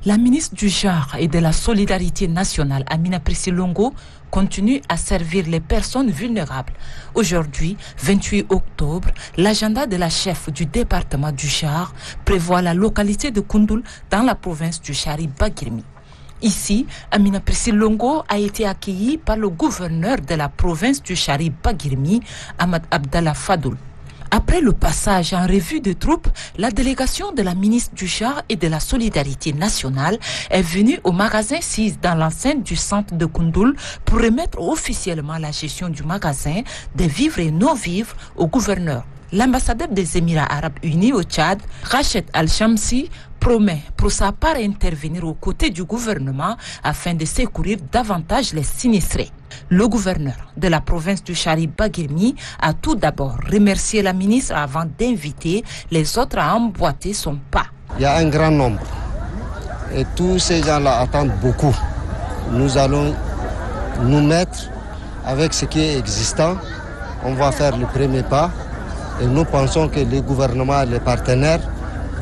La ministre du Genre et de la Solidarité nationale, Amina Priscilongo, continue à servir les personnes vulnérables. Aujourd'hui, 28 octobre, l'agenda de la chef du département du Genre prévoit la localité de Koundoul dans la province du Chari-Bagirmi. Ici, Amina Priscilongo a été accueillie par le gouverneur de la province du Chari-Bagirmi, Ahmad Abdallah Fadoul. Après le passage en revue des troupes, la délégation de la ministre du Genre et de la Solidarité nationale est venue au magasin 6 dans l'enceinte du centre de Koundoul pour remettre officiellement la gestion du magasin des vivres et non-vivres au gouverneur. L'ambassadeur des Émirats arabes unis au Tchad, Rached Al-Shamsi, promet pour sa part intervenir aux côtés du gouvernement afin de secourir davantage les sinistrés. Le gouverneur de la province du Chari-Bagirmi a tout d'abord remercié la ministre avant d'inviter les autres à emboîter son pas. Il y a un grand nombre et tous ces gens-là attendent beaucoup. Nous allons nous mettre avec ce qui est existant. On va faire le premier pas et nous pensons que les gouvernements et les partenaires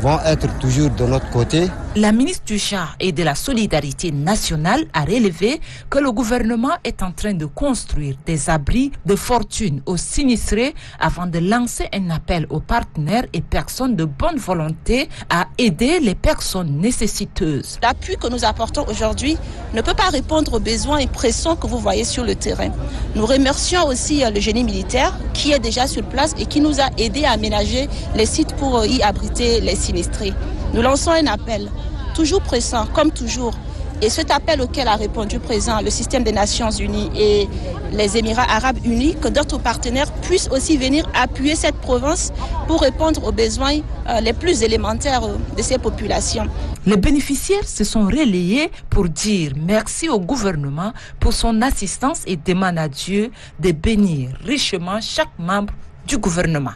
vont être toujours de notre côté. La ministre du Genre et de la Solidarité nationale a relevé que le gouvernement est en train de construire des abris de fortune aux sinistrés avant de lancer un appel aux partenaires et personnes de bonne volonté à aider les personnes nécessiteuses. L'appui que nous apportons aujourd'hui ne peut pas répondre aux besoins et pressions que vous voyez sur le terrain. Nous remercions aussi le génie militaire qui est déjà sur place et qui nous a aidés à aménager les sites pour y abriter les sinistrés. Nous lançons un appel, toujours pressant, comme toujours. Et cet appel auquel a répondu présent le système des Nations Unies et les Émirats arabes unis, que d'autres partenaires puissent aussi venir appuyer cette province pour répondre aux besoins les plus élémentaires de ces populations. Les bénéficiaires se sont relayés pour dire merci au gouvernement pour son assistance et demandent à Dieu de bénir richement chaque membre du gouvernement.